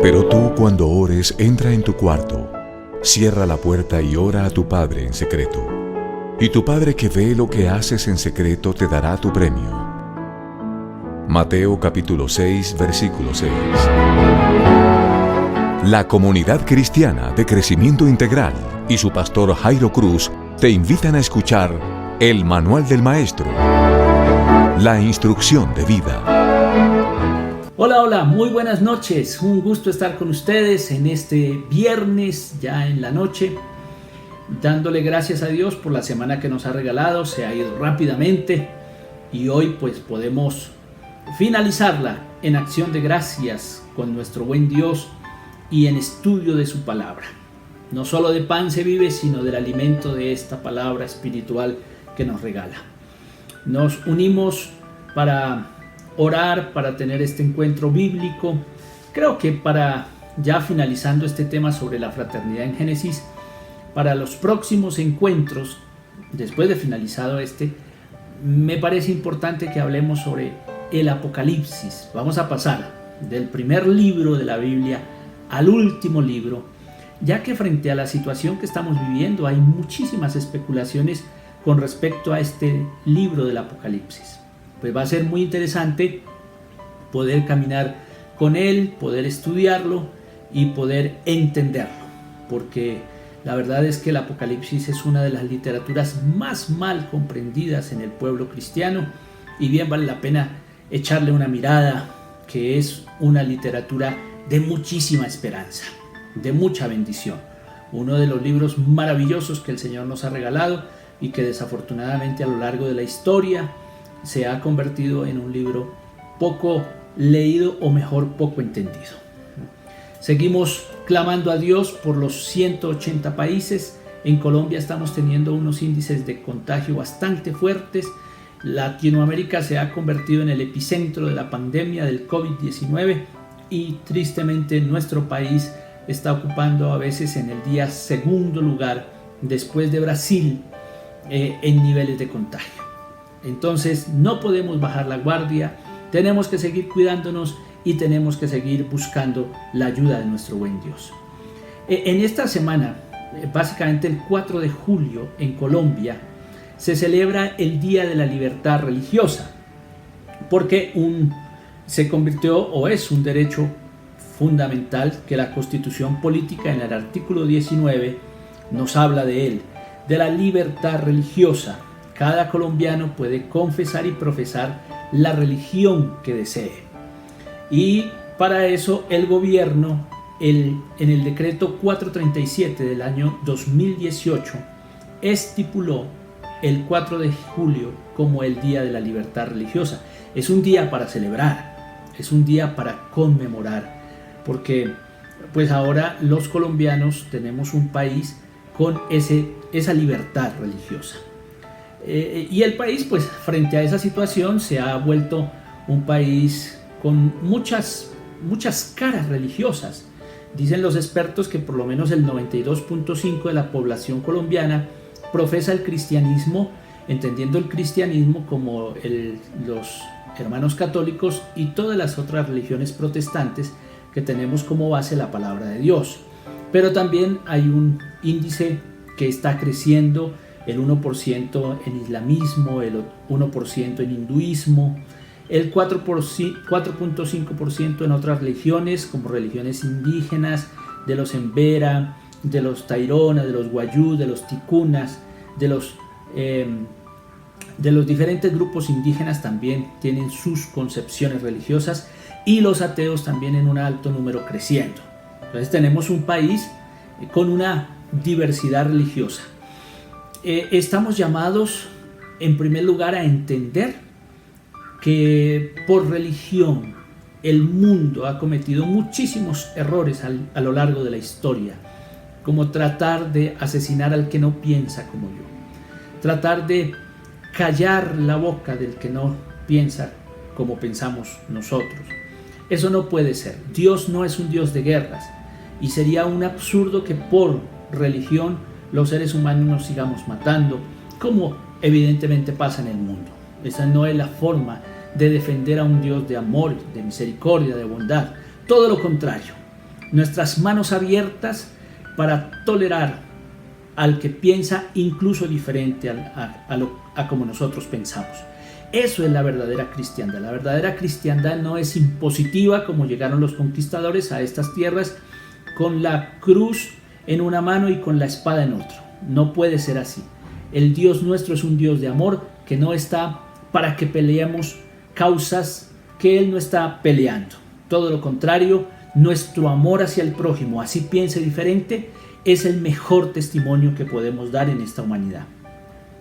Pero tú, cuando ores, entra en tu cuarto, cierra la puerta y ora a tu Padre en secreto. Y tu Padre que ve lo que haces en secreto te dará tu premio. Mateo capítulo 6, versículo 6. La Comunidad Cristiana de Crecimiento Integral y su pastor Jairo Cruz te invitan a escuchar el Manual del Maestro, la instrucción de vida. Hola, muy buenas noches. Un gusto estar con ustedes en este viernes, ya en la noche, dándole gracias a Dios por la semana que nos ha regalado. Se ha ido rápidamente y hoy pues podemos finalizarla en acción de gracias con nuestro buen Dios y en estudio de su palabra. No solo de pan se vive, sino del alimento de esta palabra espiritual que nos regala. Nos unimos para orar, para tener este encuentro bíblico. Creo que para ya finalizando este tema sobre la fraternidad en Génesis, para los próximos encuentros, después de finalizado este, me parece importante que hablemos sobre el Apocalipsis. Vamos a pasar del primer libro de la Biblia al último libro, ya que frente a la situación que estamos viviendo hay muchísimas especulaciones con respecto a este libro del Apocalipsis. Pues va a ser muy interesante poder caminar con él, poder estudiarlo y poder entenderlo, porque la verdad es que el Apocalipsis es una de las literaturas más mal comprendidas en el pueblo cristiano y bien vale la pena echarle una mirada, que es una literatura de muchísima esperanza, de mucha bendición. Uno de los libros maravillosos que el Señor nos ha regalado y que desafortunadamente a lo largo de la historia se ha convertido en un libro poco leído o mejor poco entendido. Seguimos clamando a Dios por los 180 países. En Colombia estamos teniendo unos índices de contagio bastante fuertes. Latinoamérica se ha convertido en el epicentro de la pandemia del COVID-19 y tristemente nuestro país está ocupando a veces en el día segundo lugar después de Brasil en niveles de contagio. Entonces no podemos bajar la guardia, tenemos que seguir cuidándonos y tenemos que seguir buscando la ayuda de nuestro buen Dios. En esta semana, básicamente el 4 de julio en Colombia, se celebra el Día de la Libertad Religiosa, porque se convirtió o es un derecho fundamental que la Constitución Política en el artículo 19 nos habla de él, de la libertad religiosa. Cada colombiano puede confesar y profesar la religión que desee. Y para eso el gobierno, en el decreto 437 del año 2018, estipuló el 4 de julio como el Día de la Libertad Religiosa. Es un día para celebrar, es un día para conmemorar, porque pues ahora los colombianos tenemos un país con esa libertad religiosa. Y el país, pues frente a esa situación, se ha vuelto un país con muchas caras religiosas. Dicen los expertos que por lo menos el 92.5% de la población colombiana profesa el cristianismo, entendiendo el cristianismo como los hermanos católicos y todas las otras religiones protestantes que tenemos como base la palabra de Dios. Pero también hay un índice que está creciendo, el 1% en islamismo, el 1% en hinduismo, el 4.5% en otras religiones como religiones indígenas, de los Embera, de los Tairona, de los Wayuu, de los Ticunas, de los diferentes grupos indígenas también tienen sus concepciones religiosas, y los ateos también en un alto número creciendo. Entonces tenemos un país con una diversidad religiosa. Estamos llamados en primer lugar a entender que por religión el mundo ha cometido muchísimos errores a lo largo de la historia, como tratar de asesinar al que no piensa como yo, tratar de callar la boca del que no piensa como pensamos nosotros. Eso no puede ser. Dios no es un Dios de guerras y sería un absurdo que por religión los seres humanos nos sigamos matando, como evidentemente pasa en el mundo. Esa no es la forma de defender a un Dios de amor, de misericordia, de bondad. Todo lo contrario. nuestras manos abiertas para tolerar al que piensa incluso diferente a como nosotros pensamos. Eso es la verdadera cristiandad. La verdadera cristiandad no es impositiva como llegaron los conquistadores a estas tierras con la cruz en una mano y con la espada en otro. No puede ser así. El Dios nuestro es un Dios de amor que no está para que peleemos causas que Él no está peleando. Todo lo contrario, nuestro amor hacia el prójimo, así piense diferente, es el mejor testimonio que podemos dar en esta humanidad.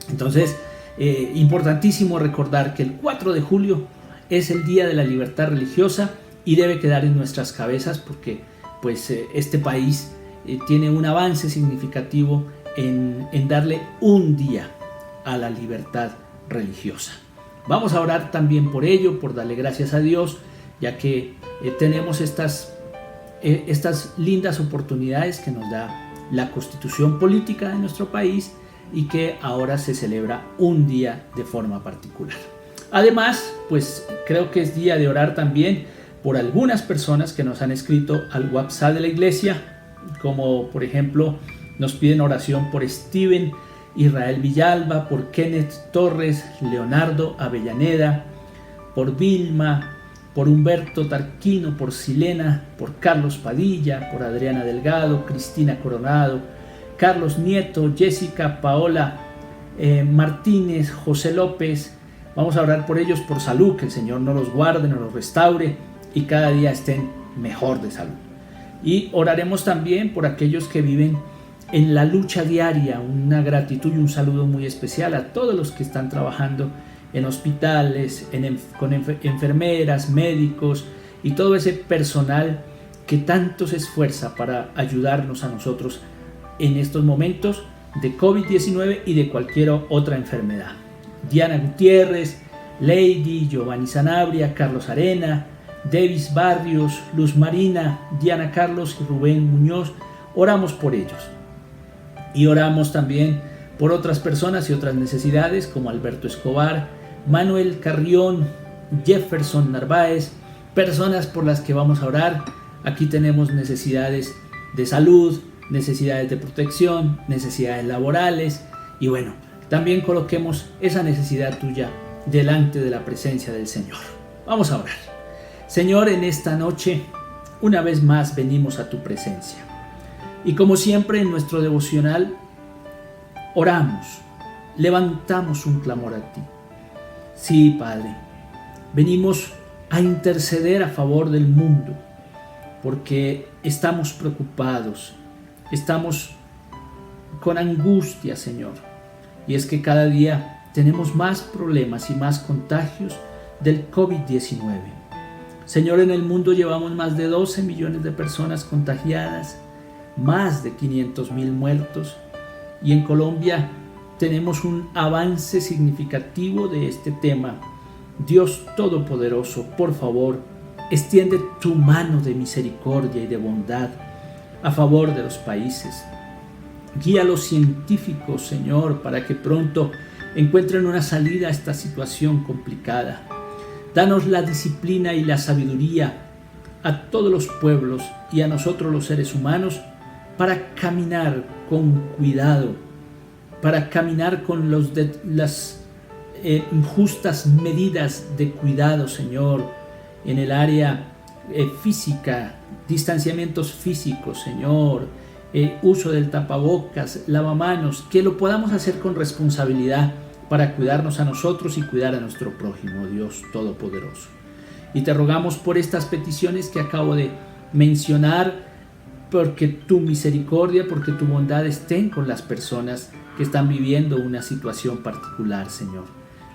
Entonces, importantísimo recordar que el 4 de julio es el Día de la Libertad Religiosa y debe quedar en nuestras cabezas porque pues, este país tiene un avance significativo en darle un día a la libertad religiosa. Vamos a orar también por ello, por darle gracias a Dios, ya que tenemos estas lindas oportunidades que nos da la Constitución política de nuestro país y que ahora se celebra un día de forma particular. Además, pues creo que es día de orar también por algunas personas que nos han escrito al WhatsApp de la iglesia, como por ejemplo nos piden oración por Steven Israel Villalba, por Kenneth Torres, Leonardo Avellaneda, por Vilma, por Humberto Tarquino, por Silena, por Carlos Padilla, por Adriana Delgado, Cristina Coronado, Carlos Nieto, Jessica, Paola Martínez, José López. Vamos a orar por ellos por salud, que el Señor nos los guarde, nos los restaure y cada día estén mejor de salud. Y oraremos también por aquellos que viven en la lucha diaria. Una gratitud y un saludo muy especial a todos los que están trabajando en hospitales, con enfermeras, médicos y todo ese personal que tanto se esfuerza para ayudarnos a nosotros en estos momentos de COVID-19 y de cualquier otra enfermedad. Diana Gutiérrez, Lady, Giovanni Sanabria, Carlos Arena, Davis Barrios, Luz Marina, Diana Carlos y Rubén Muñoz. Oramos por ellos. Y oramos también por otras personas y otras necesidades como Alberto Escobar, Manuel Carrión, Jefferson Narváez, personas por las que vamos a orar. Aquí tenemos necesidades de salud, necesidades de protección, necesidades laborales y bueno, también coloquemos esa necesidad tuya delante de la presencia del Señor. Vamos a orar. Señor, en esta noche, una vez más venimos a tu presencia. Y como siempre en nuestro devocional, oramos, levantamos un clamor a ti. Sí, Padre, venimos a interceder a favor del mundo, porque estamos preocupados, estamos con angustia, Señor. Y es que cada día tenemos más problemas y más contagios del COVID-19. Señor, en el mundo llevamos más de 12 millones de personas contagiadas, más de 500,000 muertos y en Colombia tenemos un avance significativo de este tema. Dios Todopoderoso, por favor, extiende tu mano de misericordia y de bondad a favor de los países. Guía a los científicos, Señor, para que pronto encuentren una salida a esta situación complicada. Danos la disciplina y la sabiduría a todos los pueblos y a nosotros los seres humanos para caminar con cuidado, para caminar con las justas medidas de cuidado, Señor, en el área física, distanciamientos físicos, Señor, uso del tapabocas, lavamanos, que lo podamos hacer con responsabilidad para cuidarnos a nosotros y cuidar a nuestro prójimo, Dios Todopoderoso. Y te rogamos por estas peticiones que acabo de mencionar, porque tu misericordia, porque tu bondad estén con las personas que están viviendo una situación particular, Señor.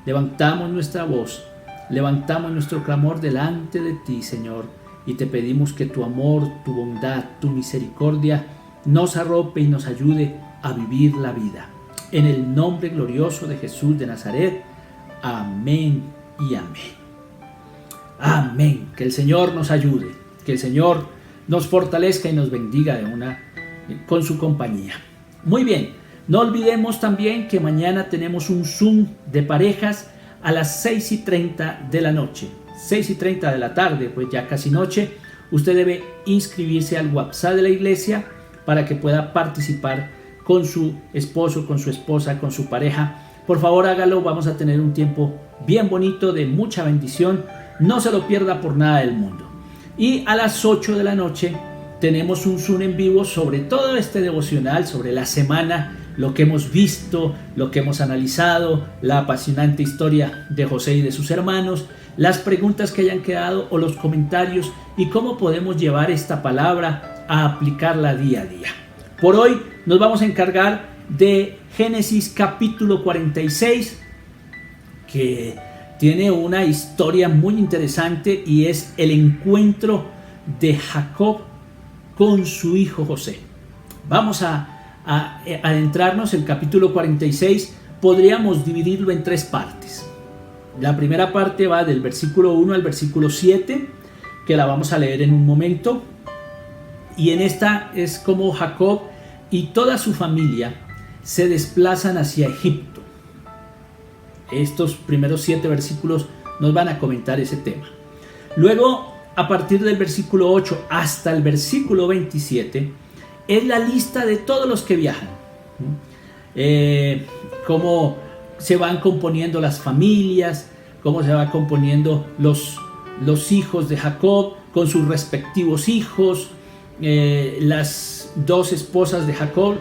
Levantamos nuestra voz, levantamos nuestro clamor delante de ti, Señor, y te pedimos que tu amor, tu bondad, tu misericordia nos arrope y nos ayude a vivir la vida. En el nombre glorioso de Jesús de Nazaret. Amén y amén. Amén. Que el Señor nos ayude, que el Señor nos fortalezca y nos bendiga con su compañía. Muy bien, no olvidemos también que mañana tenemos un Zoom de parejas a las 6:30 de la noche. 6:30 de la tarde, pues ya casi noche. usted debe inscribirse al WhatsApp de la iglesia para que pueda participar con su esposo, con su esposa, con su pareja. Por favor, hágalo, vamos a tener un tiempo bien bonito, de mucha bendición. No se lo pierda por nada del mundo. Y a las 8 de la noche tenemos un Zoom en vivo sobre todo este devocional, sobre la semana, lo que hemos visto, lo que hemos analizado, la apasionante historia de José y de sus hermanos, las preguntas que hayan quedado o los comentarios y cómo podemos llevar esta palabra a aplicarla día a día. Por hoy nos vamos a encargar de Génesis capítulo 46, que tiene una historia muy interesante y es el encuentro de Jacob con su hijo José. Vamos a adentrarnos. El capítulo 46 podríamos dividirlo en 3 partes. La primera parte va del versículo 1 al versículo 7, que la vamos a leer en un momento, y en esta es como Jacob y toda su familia se desplazan hacia Egipto. Estos primeros 7 versículos nos van a comentar ese tema. Luego, a partir del versículo 8 hasta el versículo 27, es la lista de todos los que viajan. Cómo se van componiendo las familias, cómo se van componiendo los hijos de Jacob con sus respectivos hijos, las 2 esposas de Jacob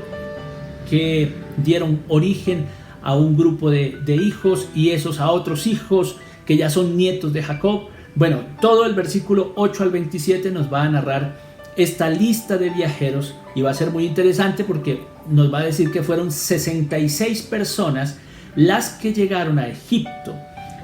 que dieron origen a un grupo de hijos y esos a otros hijos que ya son nietos de Jacob. Bueno, todo el versículo 8 al 27 nos va a narrar esta lista de viajeros y va a ser muy interesante porque nos va a decir que fueron 66 personas las que llegaron a Egipto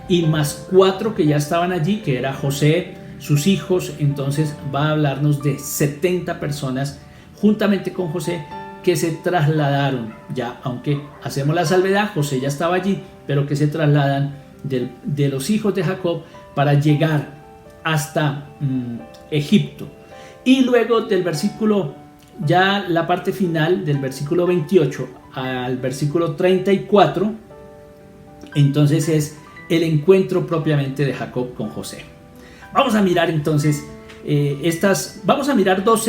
y más 4 que ya estaban allí, que era José, sus hijos. Entonces va a hablarnos de 70 personas juntamente con José que se trasladaron ya, aunque hacemos la salvedad, José ya estaba allí, pero que se trasladan de los hijos de Jacob para llegar hasta Egipto. Y luego del versículo, ya la parte final del versículo 28 al versículo 34, entonces es el encuentro propiamente de Jacob con José. Vamos a mirar entonces vamos a mirar dos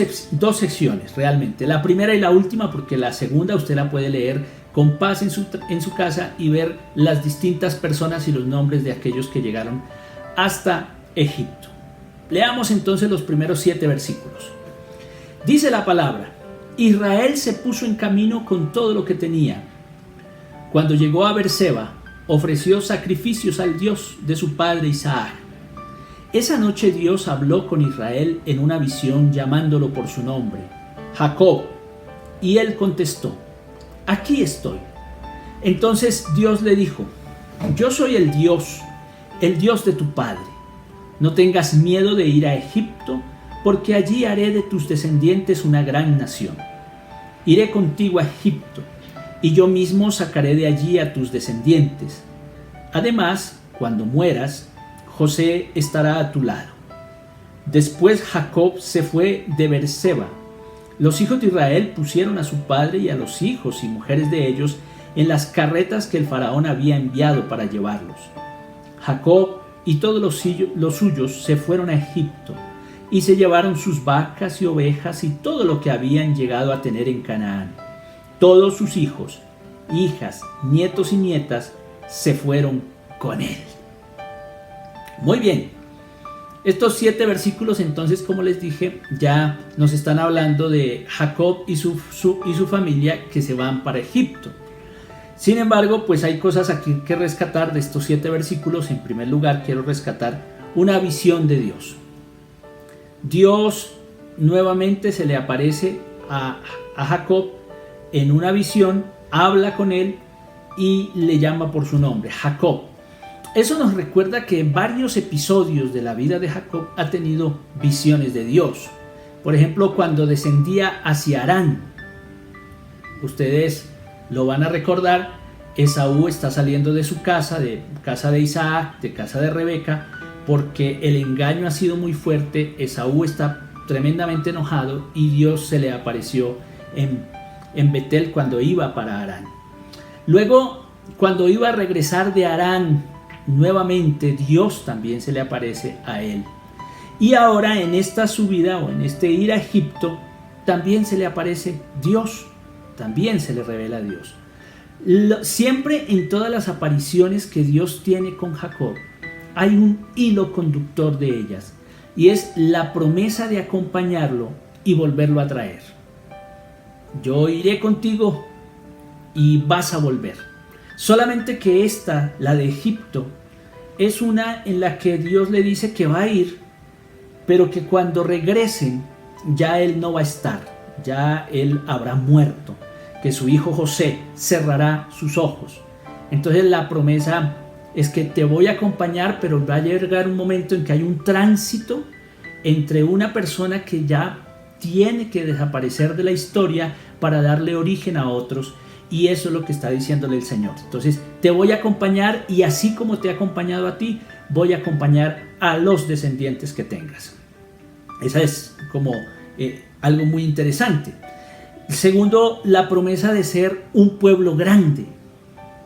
secciones realmente, la primera y la última, porque la segunda usted la puede leer con paz en su casa y ver las distintas personas y los nombres de aquellos que llegaron hasta Egipto. Leamos entonces los primeros 7 versículos. Dice la palabra: Israel se puso en camino con todo lo que tenía. Cuando llegó a Beerseba, ofreció sacrificios al Dios de su padre Isaac. Esa noche Dios habló con Israel en una visión llamándolo por su nombre, Jacob, y él contestó: aquí estoy. Entonces Dios le dijo: yo soy el Dios de tu padre. No tengas miedo de ir a Egipto, porque allí haré de tus descendientes una gran nación. Iré contigo a Egipto, y yo mismo sacaré de allí a tus descendientes. Además, cuando mueras, José estará a tu lado. Después Jacob se fue de Beerseba. Los hijos de Israel pusieron a su padre y a los hijos y mujeres de ellos en las carretas que el faraón había enviado para llevarlos. Jacob y todos los suyos se fueron a Egipto y se llevaron sus vacas y ovejas y todo lo que habían llegado a tener en Canaán. Todos sus hijos, hijas, nietos y nietas se fueron con él. Muy bien, estos 7 versículos entonces, como les dije, ya nos están hablando de Jacob y su familia que se van para Egipto. Sin embargo, pues hay cosas aquí que rescatar de estos 7 versículos. En primer lugar, quiero rescatar una visión de Dios. Dios nuevamente se le aparece a Jacob en una visión, habla con él y le llama por su nombre, Jacob. Eso nos recuerda que en varios episodios de la vida de Jacob ha tenido visiones de Dios. Por ejemplo, cuando descendía hacia Harán. Ustedes lo van a recordar, Esaú está saliendo de su casa, de casa de Isaac, de casa de Rebeca, porque el engaño ha sido muy fuerte. Esaú está tremendamente enojado y Dios se le apareció en Betel cuando iba para Harán. Luego, cuando iba a regresar de Harán, nuevamente Dios también se le aparece a él. Y ahora en esta subida o en este ir a Egipto, también se le aparece Dios, también se le revela a Dios. Siempre en todas las apariciones que Dios tiene con Jacob, hay un hilo conductor de ellas, y es la promesa de acompañarlo y volverlo a traer. Yo iré contigo y vas a volver. Solamente que esta, la de Egipto, es una en la que Dios le dice que va a ir, pero que cuando regresen ya él no va a estar, ya él habrá muerto, que su hijo José cerrará sus ojos. Entonces la promesa es que te voy a acompañar, pero va a llegar un momento en que hay un tránsito entre una persona que ya tiene que desaparecer de la historia para darle origen a otros, y eso es lo que está diciéndole el Señor. Entonces te voy a acompañar, y así como te he acompañado a ti, voy a acompañar a los descendientes que tengas. Esa es como algo muy interesante. Segundo, la promesa de ser un pueblo grande.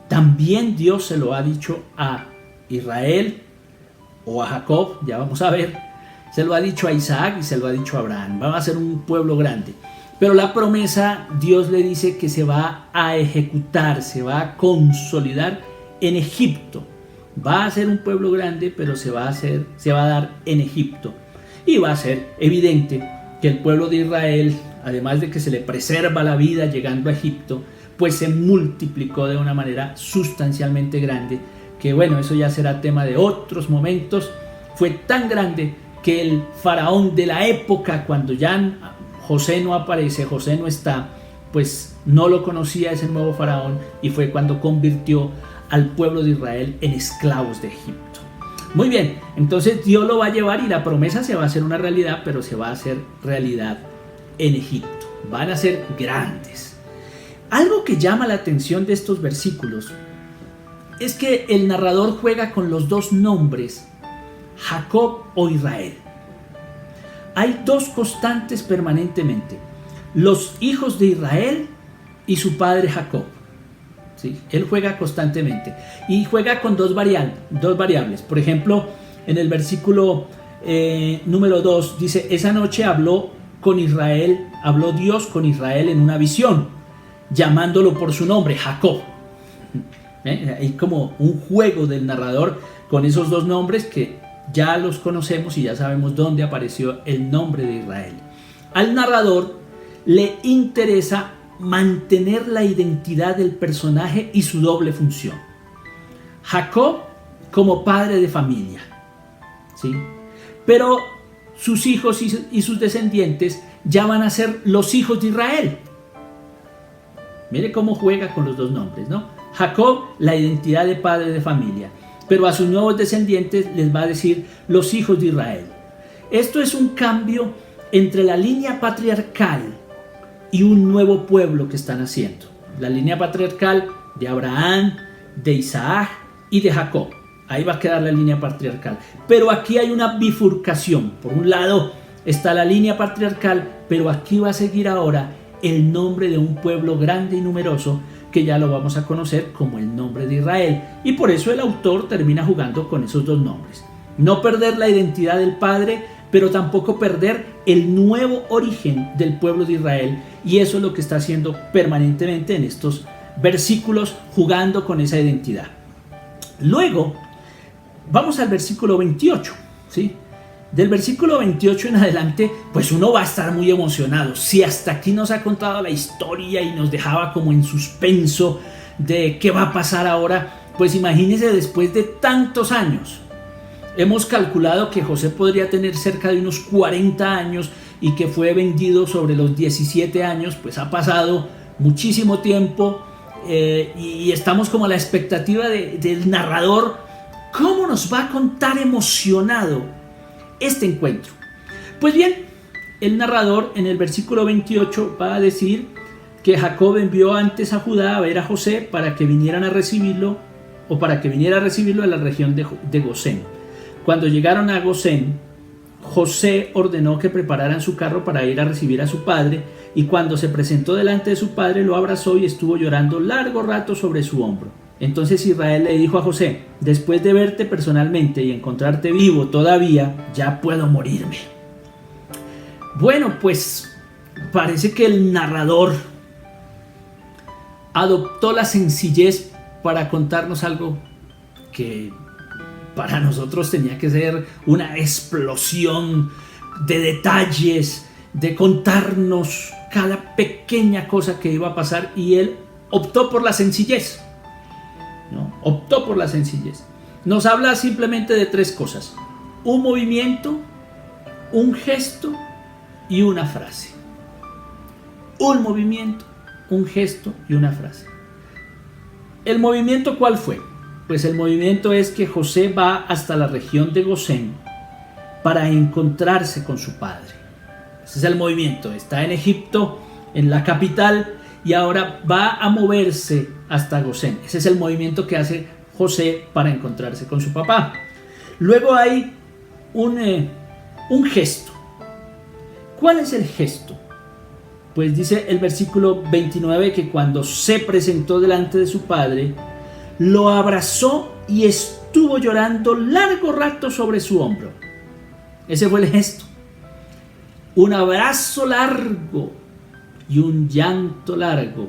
También Dios se lo ha dicho a Israel o a Jacob, ya vamos a ver. Se lo ha dicho a Isaac y se lo ha dicho a Abraham. Van a ser un pueblo grande. Pero la promesa, Dios le dice que se va a ejecutar, se va a consolidar en Egipto. Va a ser un pueblo grande, pero se va a dar en Egipto. Y va a ser evidente que el pueblo de Israel, además de que se le preserva la vida llegando a Egipto, pues se multiplicó de una manera sustancialmente grande, que bueno, eso ya será tema de otros momentos. Fue tan grande que el faraón de la época, cuando ya José no aparece, José no está, pues no lo conocía ese nuevo faraón, y fue cuando convirtió al pueblo de Israel en esclavos de Egipto. Muy bien, entonces Dios lo va a llevar y la promesa se va a hacer una realidad, pero se va a hacer realidad en Egipto. Van a ser grandes. Algo que llama la atención de estos versículos es que el narrador juega con los dos nombres, Jacob o Israel. Hay dos constantes permanentemente: los hijos de Israel y su padre Jacob. ¿Sí? Él juega constantemente y juega con dos variables. Por ejemplo, en el versículo número 2 dice: esa noche habló Dios con Israel en una visión, llamándolo por su nombre, Jacob. Hay como un juego del narrador con esos dos nombres que ya los conocemos y ya sabemos dónde apareció el nombre de Israel. Al narrador le interesa mantener la identidad del personaje y su doble función. Jacob como padre de familia, ¿sí? Pero sus hijos y sus descendientes ya van a ser los hijos de Israel. Mire cómo juega con los dos nombres, ¿no? Jacob, la identidad de padre de familia, pero a sus nuevos descendientes les va a decir los hijos de Israel. Esto es un cambio entre la línea patriarcal y un nuevo pueblo que están haciendo. La línea patriarcal de Abraham, de Isaac y de Jacob. Ahí va a quedar la línea patriarcal. Pero aquí hay una bifurcación. Por un lado está la línea patriarcal, pero aquí va a seguir ahora el nombre de un pueblo grande y numeroso, que ya lo vamos a conocer como el nombre de Israel. Y por eso el autor termina jugando con esos dos nombres. No perder la identidad del padre, pero tampoco perder el nuevo origen del pueblo de Israel. Y eso es lo que está haciendo permanentemente en estos versículos, jugando con esa identidad. Luego, vamos al versículo 28, ¿sí? Del versículo 28 en adelante, pues uno va a estar muy emocionado. Si hasta aquí nos ha contado la historia y nos dejaba como en suspenso de qué va a pasar ahora, pues imagínense después de tantos años. Hemos calculado que José podría tener cerca de unos 40 años y que fue vendido sobre los 17 años, pues ha pasado muchísimo tiempo y estamos como a la expectativa del narrador. ¿Cómo nos va a contar emocionado este encuentro? Pues bien, el narrador en el versículo 28 va a decir que Jacob envió antes a Judá a ver a José para que vinieran a recibirlo, o para que viniera a recibirlo en la región de Gosén. Cuando llegaron a Gosén, José ordenó que prepararan su carro para ir a recibir a su padre, y cuando se presentó delante de su padre lo abrazó y estuvo llorando largo rato sobre su hombro. Entonces Israel le dijo a José: después de verte personalmente y encontrarte vivo todavía, ya puedo morirme. Bueno, pues parece que el narrador adoptó la sencillez para contarnos algo que para nosotros tenía que ser una explosión de detalles, de contarnos cada pequeña cosa que iba a pasar, y él optó por la sencillez, ¿no? Optó por la sencillez. Nos habla simplemente de tres cosas: un movimiento, un gesto y una frase. Un movimiento, un gesto y una frase. ¿El movimiento cuál fue? Pues el movimiento es que José va hasta la región de Gosén para encontrarse con su padre. Ese es el movimiento. Está en Egipto, en la capital, y ahora va a moverse hasta Gosén. Ese es el movimiento que hace José para encontrarse con su papá. Luego hay un gesto. ¿Cuál es el gesto? Pues dice el versículo 29 que cuando se presentó delante de su padre, lo abrazó y estuvo llorando largo rato sobre su hombro. Ese fue el gesto. Un abrazo largo y un llanto largo.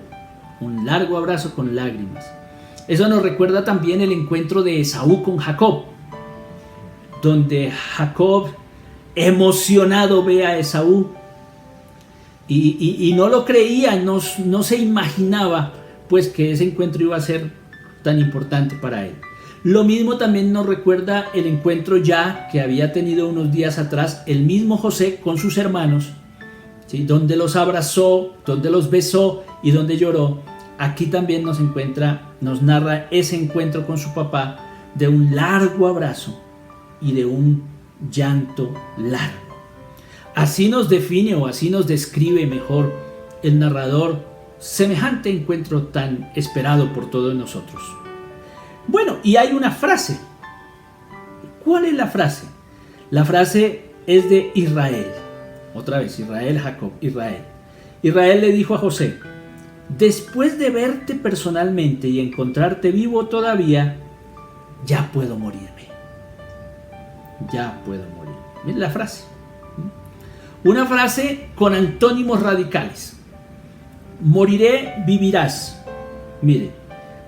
Un largo abrazo con lágrimas. Eso nos recuerda también el encuentro de Esaú con Jacob, donde Jacob, emocionado, ve a Esaú y no lo creía, no se imaginaba pues que ese encuentro iba a ser tan importante para él. Lo mismo también nos recuerda el encuentro ya que había tenido unos días atrás el mismo José con sus hermanos, ¿sí? Donde los abrazó, donde los besó y donde lloró. Aquí también nos narra ese encuentro con su papá, de un largo abrazo y de un llanto largo. Así nos define, o así nos describe mejor el narrador, semejante encuentro tan esperado por todos nosotros. Bueno, y hay una frase. ¿Cuál es la frase? La frase es de Israel. Otra vez, Israel, Jacob, Israel. Israel le dijo a José: después de verte personalmente y encontrarte vivo todavía, ya puedo morirme. Ya puedo morir. Miren la frase. Una frase con antónimos radicales. Moriré, vivirás. Mire,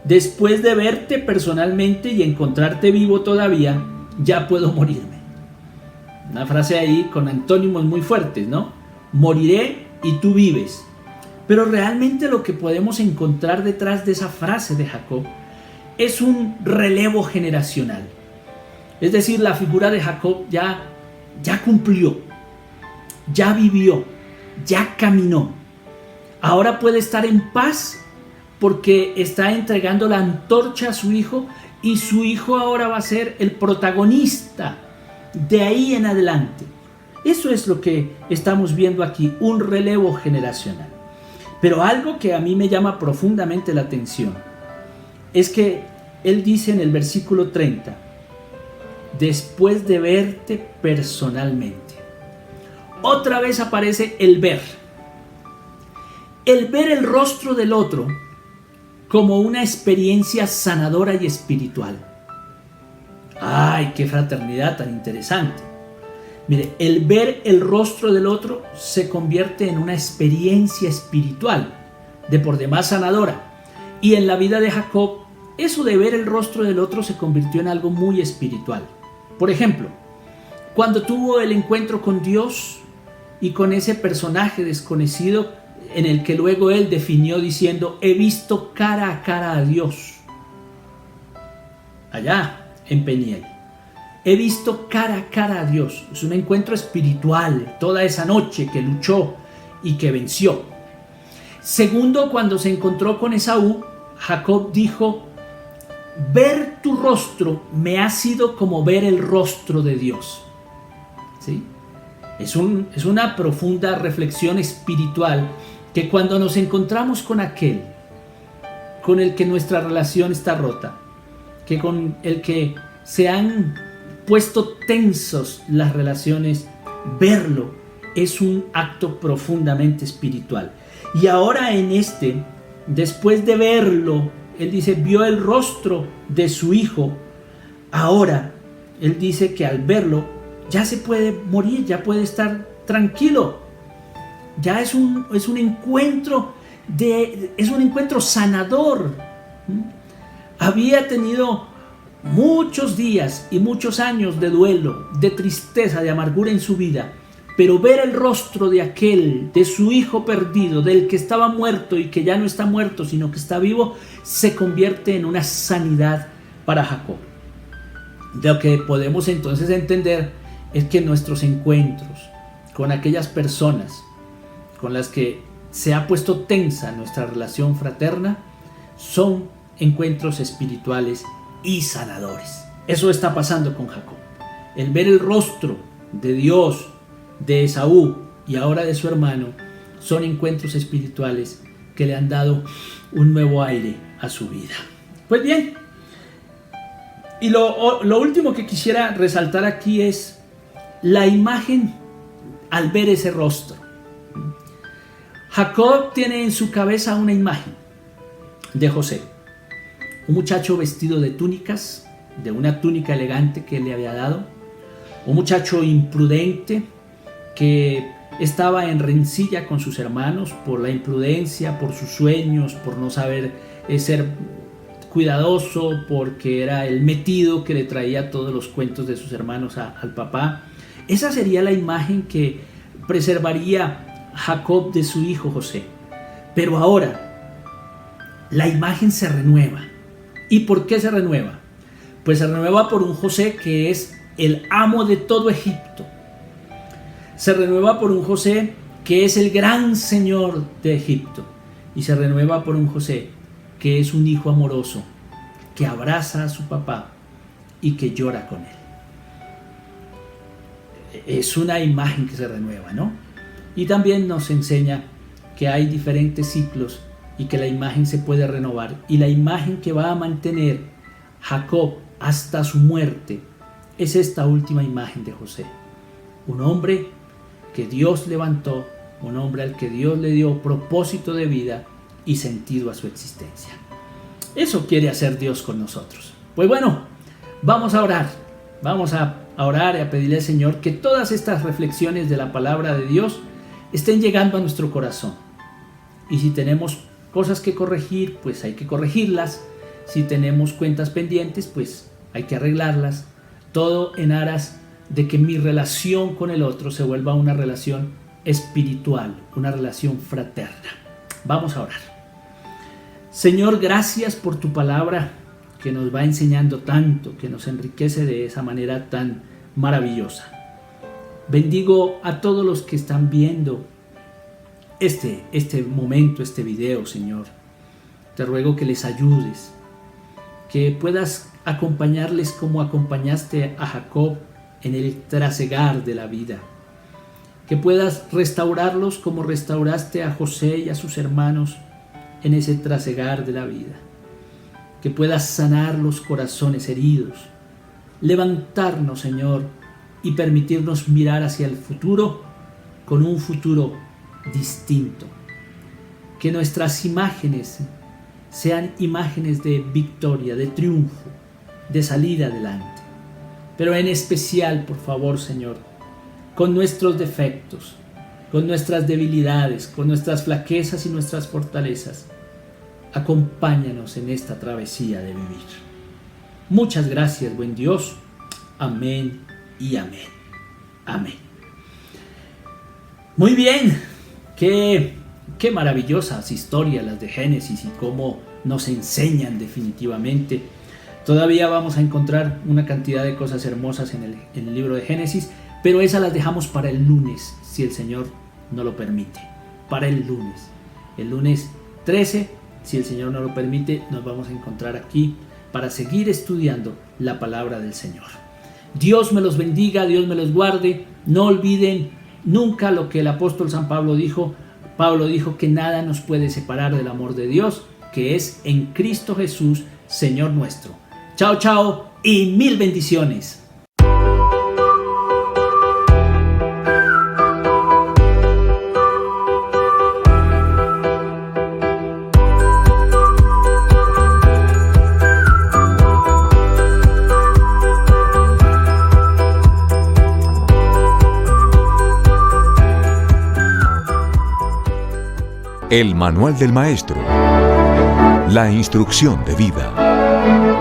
después de verte personalmente y encontrarte vivo todavía, ya puedo morirme. Una frase ahí con antónimos muy fuertes, ¿no? Moriré y tú vives. Pero realmente lo que podemos encontrar detrás de esa frase de Jacob es un relevo generacional. Es decir, la figura de Jacob ya cumplió, ya vivió, ya caminó. Ahora puede estar en paz porque está entregando la antorcha a su hijo, y su hijo ahora va a ser el protagonista de ahí en adelante. Eso es lo que estamos viendo aquí, un relevo generacional. Pero algo que a mí me llama profundamente la atención es que él dice en el versículo 30, después de verte personalmente. Otra vez aparece el ver. El ver el rostro del otro como una experiencia sanadora y espiritual. ¡Ay, qué fraternidad tan interesante! Mire, el ver el rostro del otro se convierte en una experiencia espiritual, de por demás sanadora. Y en la vida de Jacob, eso de ver el rostro del otro se convirtió en algo muy espiritual. Por ejemplo, cuando tuvo el encuentro con Dios y con ese personaje desconocido, en el que luego él definió diciendo: he visto cara a cara a Dios. Allá en Peniel. He visto cara a cara a Dios. Es un encuentro espiritual, toda esa noche que luchó y que venció. Segundo, cuando se encontró con Esaú, Jacob dijo: ver tu rostro me ha sido como ver el rostro de Dios. ¿Sí? Es una profunda reflexión espiritual, que cuando nos encontramos con aquel con el que nuestra relación está rota, que con el que se han puesto tensos las relaciones, verlo es un acto profundamente espiritual. Y ahora después de verlo él dice, vio el rostro de su hijo. Ahora, él dice que al verlo, ya se puede morir, ya puede estar tranquilo. Ya es un encuentro sanador. Había tenido muchos días y muchos años de duelo, de tristeza, de amargura en su vida, pero ver el rostro de su hijo perdido, del que estaba muerto y que ya no está muerto, sino que está vivo, se convierte en una sanidad para Jacob. De lo que podemos entonces entender es que nuestros encuentros con aquellas personas con las que se ha puesto tensa nuestra relación fraterna son encuentros espirituales y sanadores. Eso está pasando con Jacob. El ver el rostro de Dios, de Esaú y ahora de su hermano, son encuentros espirituales que le han dado un nuevo aire a su vida. Pues bien, y lo último que quisiera resaltar aquí es la imagen al ver ese rostro. Jacob tiene en su cabeza una imagen de José, un muchacho vestido de túnicas, de una túnica elegante que él le había dado, un muchacho imprudente que estaba en rencilla con sus hermanos por la imprudencia, por sus sueños, por no saber ser cuidadoso, porque era el metido que le traía todos los cuentos de sus hermanos al papá. Esa sería la imagen que preservaría Jacob de su hijo José. Pero ahora la imagen se renueva. ¿Y por qué se renueva? Pues se renueva por un José que es el amo de todo Egipto. Se renueva por un José que es el gran señor de Egipto. Y se renueva por un José que es un hijo amoroso, que abraza a su papá y que llora con él. Es una imagen que se renueva, ¿no? Y también nos enseña que hay diferentes ciclos y que la imagen se puede renovar. Y la imagen que va a mantener Jacob hasta su muerte es esta última imagen de José. Un hombre que Dios levantó, un hombre al que Dios le dio propósito de vida y sentido a su existencia. Eso quiere hacer Dios con nosotros. Pues bueno, vamos a orar. Vamos a orar y a pedirle al Señor que todas estas reflexiones de la palabra de Dios estén llegando a nuestro corazón. Y si tenemos cosas que corregir, pues hay que corregirlas. Si tenemos cuentas pendientes, pues hay que arreglarlas. Todo en aras de que mi relación con el otro se vuelva una relación espiritual, una relación fraterna. Vamos a orar. Señor, gracias por tu palabra que nos va enseñando tanto, que nos enriquece de esa manera tan maravillosa. Bendigo a todos los que están viendo este momento, este video, Señor. Te ruego que les ayudes, que puedas acompañarles como acompañaste a Jacob en el trasegar de la vida, que puedas restaurarlos como restauraste a José y a sus hermanos en ese trasegar de la vida, que puedas sanar los corazones heridos, levantarnos, Señor, y permitirnos mirar hacia el futuro con un futuro distinto, que nuestras imágenes sean imágenes de victoria, de triunfo, de salir adelante, pero en especial, por favor, Señor, con nuestros defectos, con nuestras debilidades, con nuestras flaquezas y nuestras fortalezas. Acompáñanos en esta travesía de vivir. Muchas gracias, buen Dios. Amén y amén. Amén. Muy bien. Qué maravillosas historias las de Génesis y cómo nos enseñan definitivamente. Todavía vamos a encontrar una cantidad de cosas hermosas en el libro de Génesis, pero esas las dejamos para el lunes, si el Señor no lo permite. Para el lunes 13, si el Señor no lo permite, nos vamos a encontrar aquí para seguir estudiando la palabra del Señor. Dios me los bendiga, Dios me los guarde. No olviden nunca lo que el apóstol San Pablo dijo. Pablo dijo que nada nos puede separar del amor de Dios, que es en Cristo Jesús, Señor nuestro. Chao, chao y mil bendiciones. El Manual del Maestro. La instrucción de vida.